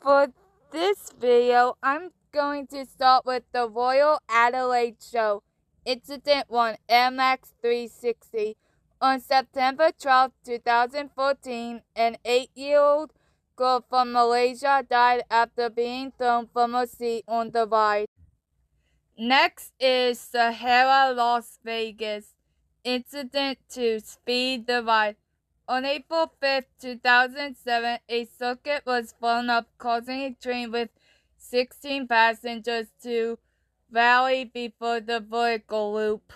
For this video, I'm going to start with the Royal Adelaide Show. Incident 1, Airmaxx 360. On September 12, 2014, an 8-year-old girl from Malaysia died after being thrown from a seat on the ride. Next is Sahara, Las Vegas. Incident 2, Speed the Ride. On April 5, 2007, a circuit was blown up, causing a train with 16 passengers to rally before the vertical loop.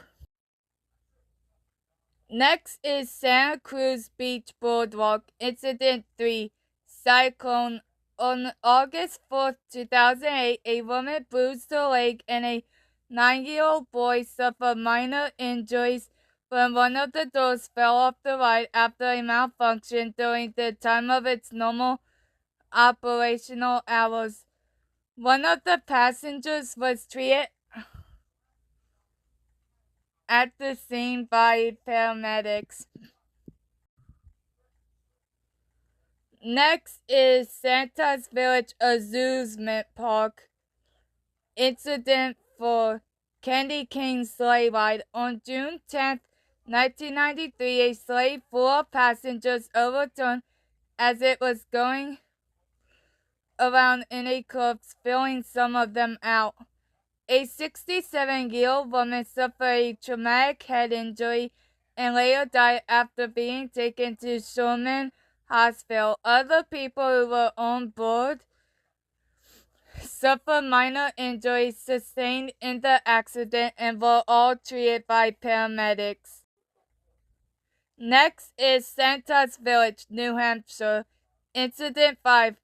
Next is Santa Cruz Beach Boardwalk. Incident 3, Cyclone. On August 4, 2008, a woman bruised her leg and a 9-year-old boy suffered minor injuries when one of the doors fell off the ride after a malfunction during the time of its normal operational hours. One of the passengers was treated at the scene by paramedics. Next is Santa's Village Amusement Park. Incident 4, Candy Cane Sleigh Ride. On June 10, 1993, a sleigh full of passengers overturned as it was going around in a curve, spilling some of them out. A 67-year-old woman suffered a traumatic head injury and later died after being taken to Sherman Hospital. Other people who were on board suffered minor injuries sustained in the accident and were all treated by paramedics. Next is Santa's Village, New Hampshire. Incident 5,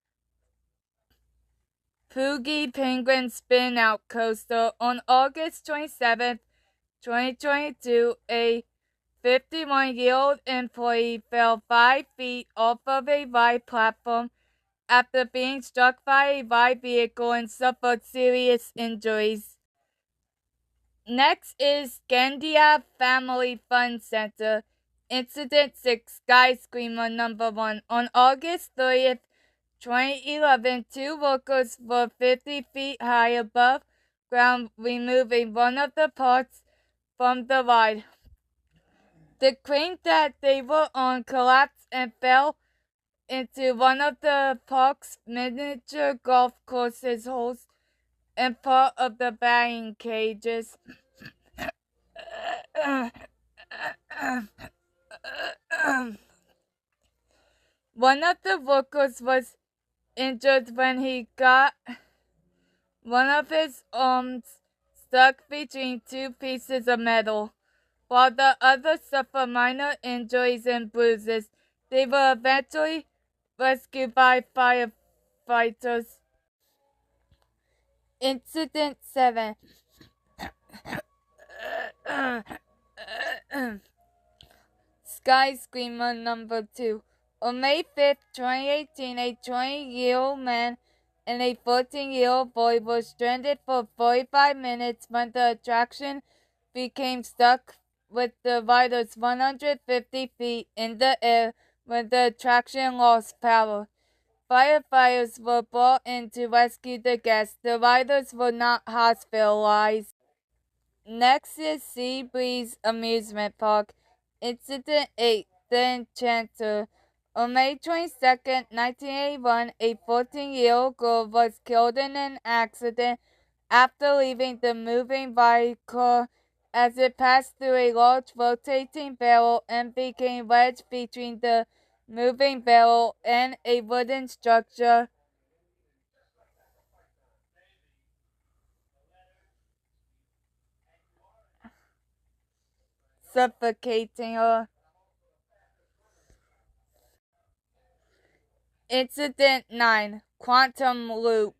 Poogee Penguin Spin-Out Coaster. On August 27, 2022, a 51-year-old employee fell 5 feet off of a ride platform after being struck by a ride vehicle and suffered serious injuries. Next is Scandia Family Fun Center. Incident 6, Sky Screamer number 1. On August 30th, 2011, 2 workers were 50 feet high above ground removing one of the parts from the ride. The crane that they were on collapsed and fell into one of the park's miniature golf courses holes and part of the batting cages. One of the workers was injured when he got one of his arms stuck between 2 pieces of metal, while the other suffered minor injuries and bruises. They were eventually rescued by firefighters. Incident 7, Sky Screamer number 2. On May 5th, 2018, a 20-year-old man and a 14-year-old boy were stranded for 45 minutes when the attraction became stuck with the riders 150 feet in the air when the attraction lost power. Firefighters were brought in to rescue the guests. The riders were not hospitalized. Next is Sea Breeze Amusement Park. Incident 8, The Enchanter. On May 22, 1981, a 14-year-old girl was killed in an accident after leaving the moving vehicle as it passed through a large rotating barrel and became wedged between the moving barrel and a wooden structure, suffocating her. Incident 9, Quantum Loop.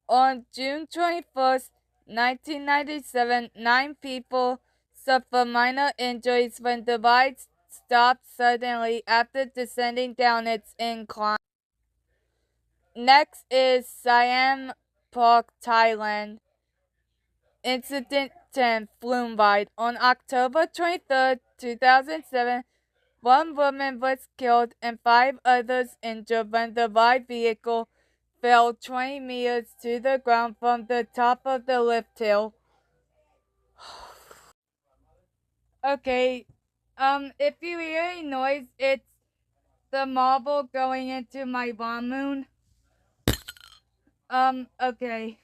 On June 21st, 1997, 9 people suffered minor injuries when the ride stopped suddenly after descending down its incline. Next is Siam Park, Thailand. Incident 10, Flume Ride. On October 23rd, 2007, 1 woman was killed and 5 others injured when the ride vehicle fell 20 meters to the ground from the top of the lift hill. Okay, if you hear any noise, it's the marble going into my lawn. Okay.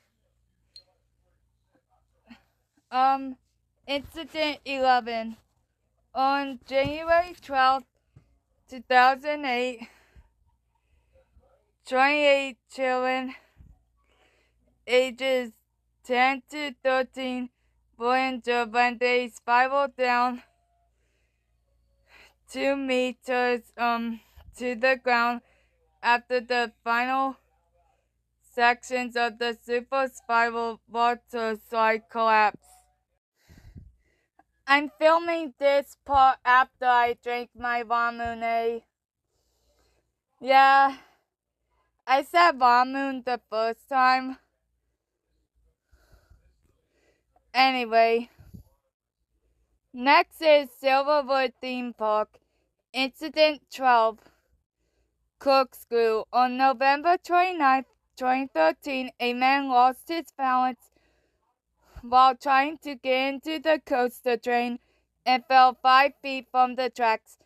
Incident 11. On January 12th, 2008, 28 children ages 10 to 13 were injured when they spiraled down 2 meters to the ground after the final sections of the super spiral water slide collapsed. I'm filming this part after I drank my lemonade. Yeah, I said lemon the first time. Anyway, next is Silverwood Themepark. Incident 12. Corkscrew. On November 29th, 2013, a man lost his balance while trying to get into the coaster train and fell 5 feet from the tracks.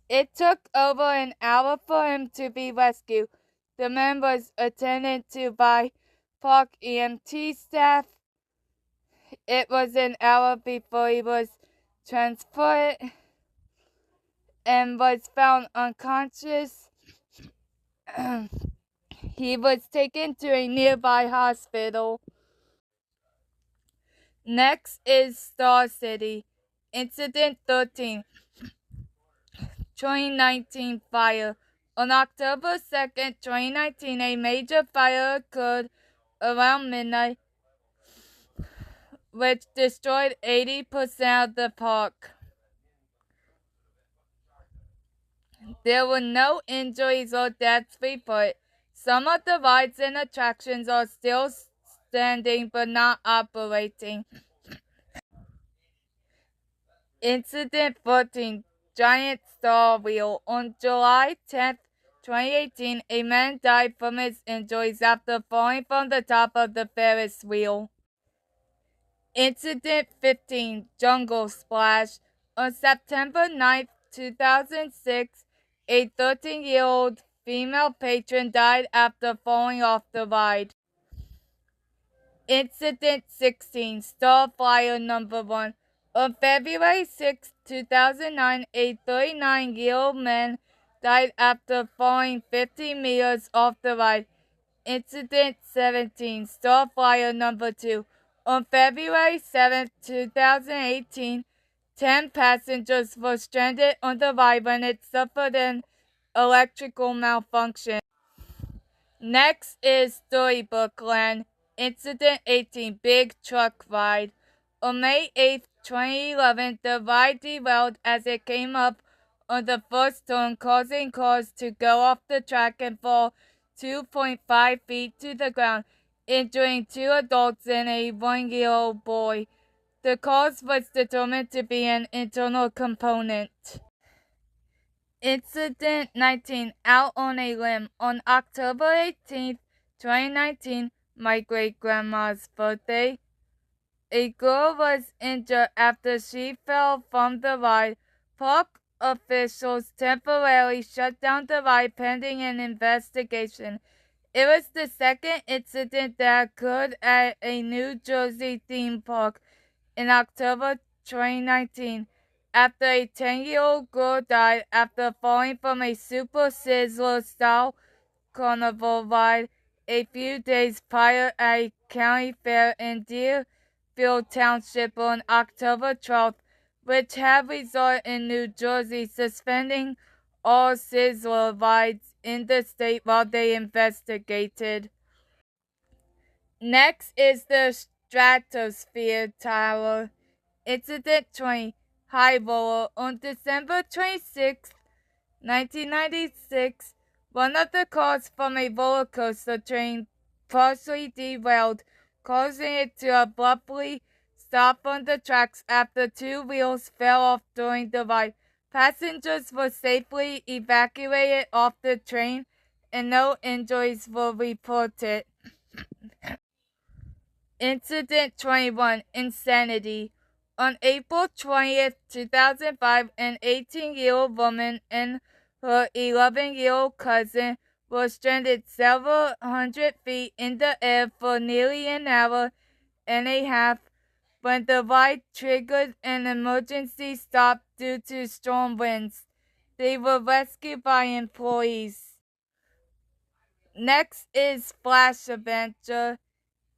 It took over an hour for him to be rescued. The man was attended to by park EMT staff. It was an hour before he was transported and was found unconscious. He was taken to a nearby hospital. Next is Star City. Incident 13. 2019 fire. On October 2nd, 2019, a major fire occurred around midnight, which destroyed 80% of the park. There were no injuries or deaths reported. Some of the rides and attractions are still standing but not operating. Incident 14. Giant Star Wheel. On July 10th, 2018, a man died from his injuries after falling from the top of the Ferris wheel. Incident 15. Jungle Splash. On September 9th, 2006, a 13-year-old female patron died after falling off the ride. Incident 16. Starflyer number 1. On February 6, 2009, a 39-year-old man died after falling 50 meters off the ride. Incident 17. Starflyer number 2. On February 7, 2018, 10 passengers were stranded on the ride when it suffered an electrical malfunction. Next is Storybook Land. Incident 18. Big Truck Ride. On May 8, 2011, the ride derailed as it came up on the first turn, causing cars to go off the track and fall 2.5 feet to the ground, injuring 2 adults and a 1-year-old boy. The cause was determined to be an internal component. Incident 19. Out on a Limb. On October 18, 2019, my great-grandma's birthday, a girl was injured after she fell from the ride. Park officials temporarily shut down the ride pending an investigation. It was the second incident that occurred at a New Jersey theme park in October 2019, after a 10-year-old girl died after falling from a Super Sizzler-style carnival ride a few days prior at a county fair in Deerfield Township on October 12th, which had resulted in New Jersey suspending all Sizzler rides in the state while they investigated. Next is the Stratosphere Tower. Incident 20. High Roller. On December 26, 1996, one of the cars from a roller coaster train partially derailed, causing it to abruptly stop on the tracks after 2 wheels fell off during the ride. Passengers were safely evacuated off the train, and no injuries were reported. Incident 21, Insanity. On April 20th, 2005, an 18-year-old woman and her 11-year-old cousin were stranded several hundred feet in the air for nearly an hour and a half when the ride triggered an emergency stop due to storm winds. They were rescued by employees. Next is Flash Adventure.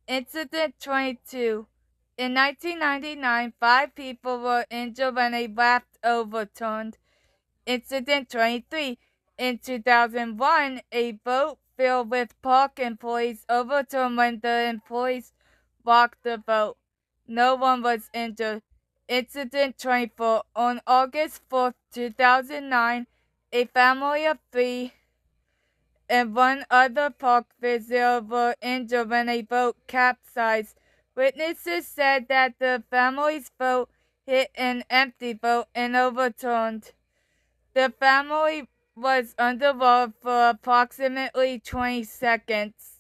Incident 22. In 1999, 5 people were injured when a raft overturned. Incident 23. In 2001, a boat filled with park employees overturned when the employees rocked the boat. No one was injured. Incident 24. On August 4th, 2009, a family of 3 and one other park visitor were injured when a boat capsized. Witnesses said that the family's boat hit an empty boat and overturned. The family was underwater for approximately 20 seconds.